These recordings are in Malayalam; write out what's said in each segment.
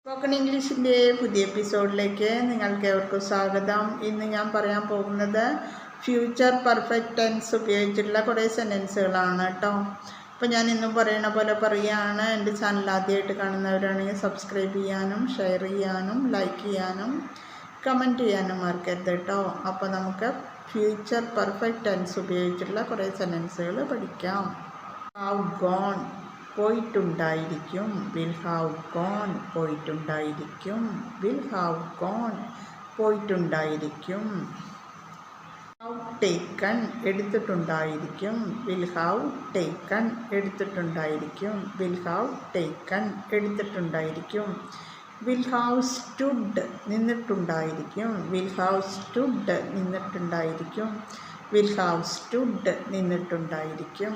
സ്പോക്കൺ ഇംഗ്ലീഷിൻ്റെ പുതിയ എപ്പിസോഡിലേക്ക് നിങ്ങൾക്ക് ഏവർക്കും സ്വാഗതം. ഇന്ന് ഞാൻ പറയാൻ പോകുന്നത് ഫ്യൂച്ചർ പെർഫെക്റ്റ് ടെൻസ് ഉപയോഗിച്ചിട്ടുള്ള കുറേ സെൻറ്റൻസുകളാണ് കേട്ടോ. അപ്പോൾ ഞാൻ ഇന്നും പറയുന്ന പോലെ പറയുകയാണ്. എൻ്റെ ചാനൽ ആദ്യമായിട്ട് കാണുന്നവരാണെങ്കിൽ സബ്സ്ക്രൈബ് ചെയ്യാനും ഷെയർ ചെയ്യാനും ലൈക്ക് ചെയ്യാനും കമൻറ്റ് ചെയ്യാനും മറക്കരുത് കേട്ടോ. അപ്പോൾ നമുക്ക് ഫ്യൂച്ചർ പെർഫെക്റ്റ് ടെൻസ് ഉപയോഗിച്ചിട്ടുള്ള കുറേ സെൻറ്റൻസുകൾ പഠിക്കാം. ഹാവ് ഗോൺ പോയിട്ടുണ്ടായിരിക്കും. വിൽ ഹാവ് ഗോൺ പോയിട്ടുണ്ടായിരിക്കും. വിൽ ഹാവ് ഗോൺ പോയിട്ടുണ്ടായിരിക്കും. ഹാവ് ടേക്കൺ എടുത്തിട്ടുണ്ടായിരിക്കും. വിൽ ഹാവ് ടേക്കൺ എടുത്തിട്ടുണ്ടായിരിക്കും. വിൽ ഹാവ് ടേക്കൺ എടുത്തിട്ടുണ്ടായിരിക്കും. വിൽ ഹാവ് സ്റ്റുഡ് നിന്നിട്ടുണ്ടായിരിക്കും. വിൽ ഹാവ് സ്റ്റുഡ് നിന്നിട്ടുണ്ടായിരിക്കും. വിൽ ഹാവ് സ്റ്റുഡ് നിന്നിട്ടുണ്ടായിരിക്കും.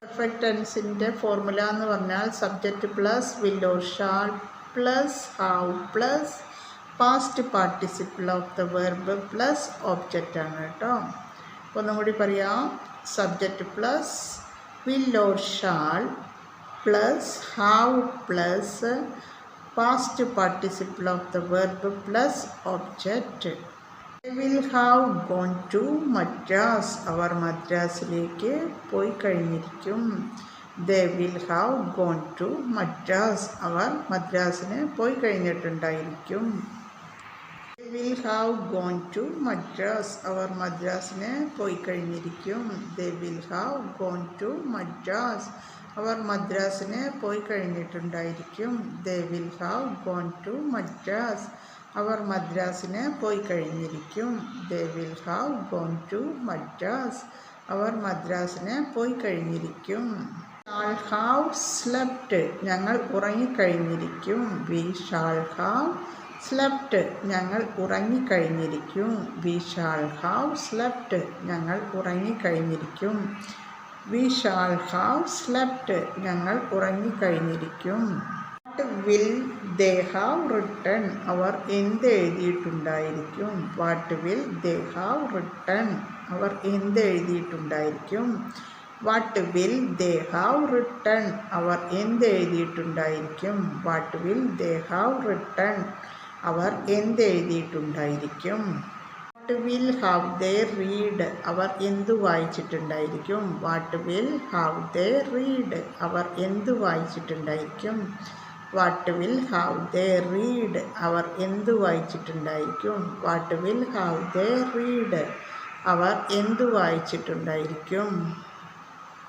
പെർഫെക്റ്റ് ടെൻസിൻ്റെ ഫോർമുല എന്ന് പറഞ്ഞാൽ subject plus will or shall plus have plus past participle of the verb plus object ആണ് കേട്ടോ. അപ്പോൾ ഒന്നും കൂടി പറയാം. Subject plus will or shall plus have plus past participle of the verb plus object. They will have gone to Madras. അവർ മദ്രാസിലേക്ക് പോയി കഴിഞ്ഞിരിക്കും. They will have gone to Madras. അവർ മദ്രാസിന് പോയി കഴിഞ്ഞിട്ടുണ്ടായിരിക്കും. They will have gone to Madras. അവർ മദ്രാസിന് പോയി കഴിഞ്ഞിരിക്കും. They will have gone to Madras. അവർ മദ്രാസിന് പോയി കഴിഞ്ഞിട്ടുണ്ടായിരിക്കും. They will have gone to Madras. അവർ മദ്രാസിന് പോയി കഴിഞ്ഞിരിക്കും. They will have gone to Madras. അവർ മദ്രാസിന് പോയി കഴിഞ്ഞിരിക്കും. shall have slept. ഞങ്ങൾ ഉറങ്ങിക്കഴിഞ്ഞിരിക്കും. We shall have slept. ഞങ്ങൾ ഉറങ്ങിക്കഴിഞ്ഞിരിക്കും. We shall have slept. ഞങ്ങൾ ഉറങ്ങിക്കഴിഞ്ഞിരിക്കും. We shall have slept. ഞങ്ങൾ ഉറങ്ങിക്കഴിഞ്ഞിരിക്കും. What will they have written? അവർ എന്ത് എഴുതിയിട്ടുണ്ടായിരിക്കും. What will they have written? അവർ എന്ത് എഴുതിയിട്ടുണ്ടായിരിക്കും. What will they have written? അവർ എന്ത് എഴുതിയിട്ടുണ്ടായിരിക്കും. What will they have written? അവർ എന്ത് എഴുതിയിട്ടുണ്ടായിരിക്കും. What will have they read? അവർ എന്ത് വായിച്ചിട്ടുണ്ടായിരിക്കും. What will have they read? അവർ എന്ത് വായിച്ചിട്ടുണ്ടായിരിക്കും. What will have they read? അവർ എന്ത് വായിച്ചിട്ടുണ്ടായിരിക്കും. What will have they read? അവർ എന്ത് വായിച്ചിട്ടുണ്ടായിരിക്കും.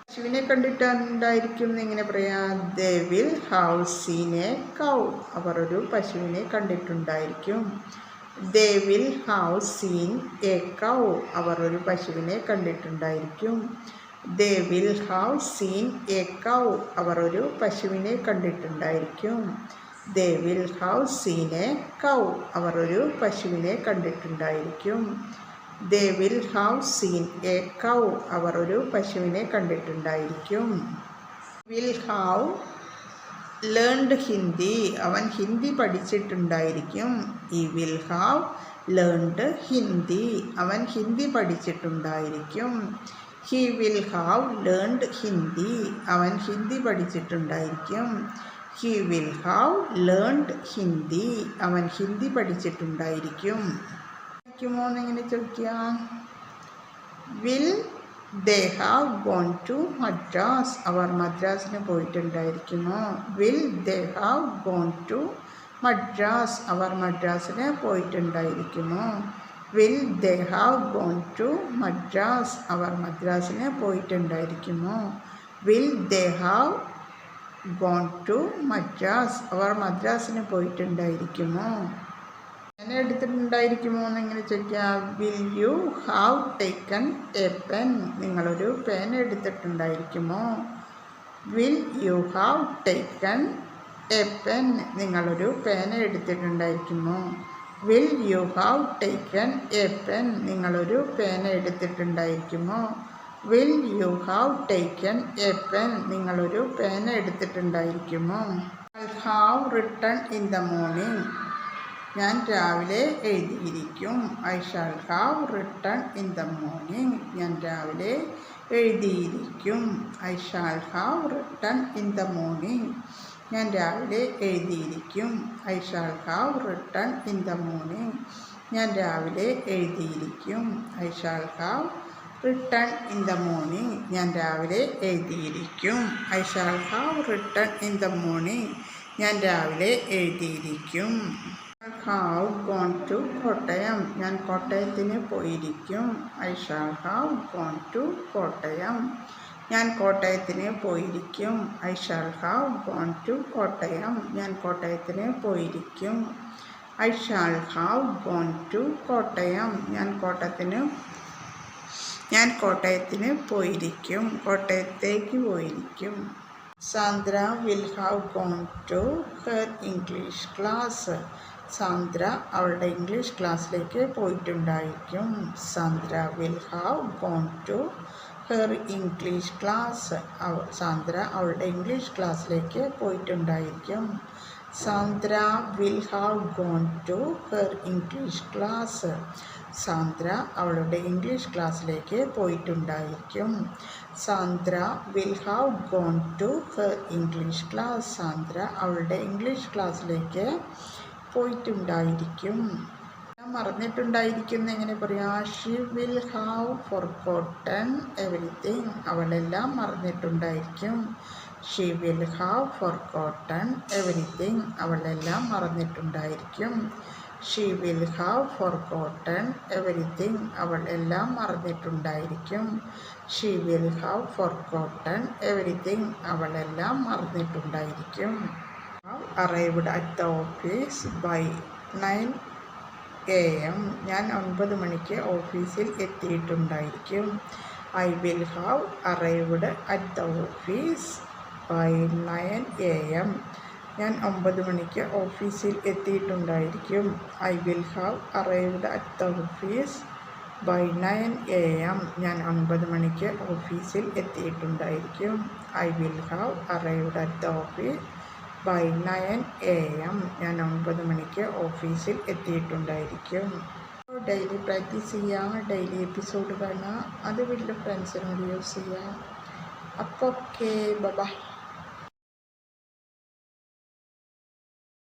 പശുവിനെ കണ്ടിട്ടുണ്ടായിരിക്കും എന്നിങ്ങനെ പറയാം. They will have seen a cow. അവർ ഒരു പശുവിനെ കണ്ടിട്ടുണ്ടായിരിക്കും. They will have seen a cow. അവർ ഒരു പശുവിനെ കണ്ടിട്ടുണ്ടായിരിക്കും. They will have seen a cow. അവർ ഒരു പശുവിനെ കണ്ടിട്ടുണ്ടായിരിക്കും. They will have seen a cow. അവർ ഒരു പശുവിനെ കണ്ടിട്ടുണ്ടായിരിക്കും. They will have seen a cow. അവർ ഒരു പശുവിനെ കണ്ടിട്ടുണ്ടായിരിക്കും. Will have learned Hindi. അവൻ Hindi പഠിച്ചിട്ടുണ്ടായിരിക്കും. He will have learned Hindi. അവൻ Hindi പഠിച്ചിട്ടുണ്ടായിരിക്കും. He will have learned Hindi. അവൻ Hindi പഠിച്ചിട്ടുണ്ടായിരിക്കും. He will have learned Hindi. അവൻ ഹിന്ദി പഠിച്ചിട്ടുണ്ടായിരിക്കും. പഠിക്കുമോ എന്നിങ്ങനെ ചോദിക്കാം. Will they have gone to Madras? Our മദ്രാസിന് പോയിട്ടുണ്ടായിരിക്കുമോ. Will they have gone to Madras? Our മദ്രാസിന് പോയിട്ടുണ്ടായിരിക്കുമോ. Will they have gone to Madras? Our മദ്രാസിന് പോയിട്ടുണ്ടായിരിക്കുമോ. Will they have gone to Madras? അവർ മദ്രാസിന് പോയിട്ടുണ്ടായിരിക്കുമോ. പേന എടുത്തിട്ടുണ്ടായിരിക്കുമോ എന്നിങ്ങനെ ചോദിക്കാം. Will you have taken a pen? നിങ്ങളൊരു പേന എടുത്തിട്ടുണ്ടായിരിക്കുമോ. Will you have taken a pen? നിങ്ങളൊരു പേന എടുത്തിട്ടുണ്ടായിരിക്കുമോ. Will you have taken a pen? നിങ്ങളൊരു പേന എടുത്തിട്ടുണ്ടായിരിക്കുമോ. Will you have taken a pen? നിങ്ങളൊരു പേന എടുത്തിട്ടുണ്ടായിരിക്കുമോ. I have written in the morning. ഞാൻ രാവിലെ എഴുതിയിരിക്കും. I shall have written in the morning. ഞാൻ രാവിലെ എഴുതിയിരിക്കും. I shall have written in the morning. ഞാൻ രാവിലെ എഴുതിയിരിക്കും. I shall have written in the morning. ഞാൻ രാവിലെ എഴുതിയിരിക്കും. I shall have written in the morning. ഞാൻ രാവിലെ എഴുതിയിരിക്കും. I shall have written in the morning. ഞാൻ രാവിലെ എഴുതിയിരിക്കും. Have gone to Kottayam. ഞാൻ കോട്ടയത്തിന് പോയിരിക്കും. I shall have gone to Kottayam. ഞാൻ കോട്ടയത്തിന് പോയിരിക്കും. I shall have gone to Kottayam. ഞാൻ കോട്ടയത്തിന് പോയിരിക്കും. I shall have gone to Kottayam. ഞാൻ കോട്ടയത്തിന് പോയിരിക്കും. കോട്ടയത്തേക്ക് പോയിരിക്കും. Sandra will have gone to her English class. Sandra അവളുടെ ഇംഗ്ലീഷ് ക്ലാസ്സിലേക്ക് പോയിട്ടുണ്ടായിരിക്കും. Sandra will have gone to her English class. Sandra അവളുടെ ഇംഗ്ലീഷ് ക്ലാസ്സിലേക്ക് പോയിട്ടുണ്ടായിരിക്കും. Sandra will have gone to her English class. Sandra അവളുടെ ഇംഗ്ലീഷ് ക്ലാസ്സിലേക്ക് പോയിട്ടുണ്ടായിരിക്കും. Sandra will have gone to her English class. Sandra അവളുടെ ഇംഗ്ലീഷ് ക്ലാസ്സിലേക്ക് പോയിട്ടുണ്ടായിരിക്കും. മറന്നിട്ടുണ്ടായിരിക്കും എങ്ങനെ പറയാം? She will have forgotten everything. അവളെല്ലാം മറന്നിട്ടുണ്ടായിരിക്കും. She will have forgotten everything. അവളെല്ലാം മറന്നിട്ടുണ്ടായിരിക്കും. She will have forgotten everything. അവൾ എല്ലാം മറന്നിട്ടുണ്ടായിരിക്കും. She will have forgotten everything. അവളെല്ലാം മറന്നിട്ടുണ്ടായിരിക്കും. Arrived at the office by 9 AM. ഞാൻ 9 മണിക്ക് ഓഫീസിൽ എത്തിയിട്ടുണ്ടായിരിക്കും. I will have arrived at the office by 9 AM. ഞാൻ 9 മണിക്ക് ഓഫീസിൽ എത്തിയിട്ടുണ്ടായിരിക്കും. I will have arrived at the office by 9 AM. ഞാൻ 9 മണിക്ക് ഓഫീസിൽ എത്തിയിട്ടുണ്ടായിരിക്കും. I will have arrived at the office by 9 AM. ഞാൻ 9 മണിക്ക് ഓഫീസിൽ എത്തിയിട്ടുണ്ടായിരിക്കും. ഡെയിലി പ്രാക്ടീസ് ചെയ്യുക, ഡെയിലി എപ്പിസോഡ് കാണുക, അത് വീട്ടിലെ ഫ്രണ്ട്സിനോട് യൂസ് ചെയ്യുക. അപ്പോൾ ഓക്കെ, ബൈ.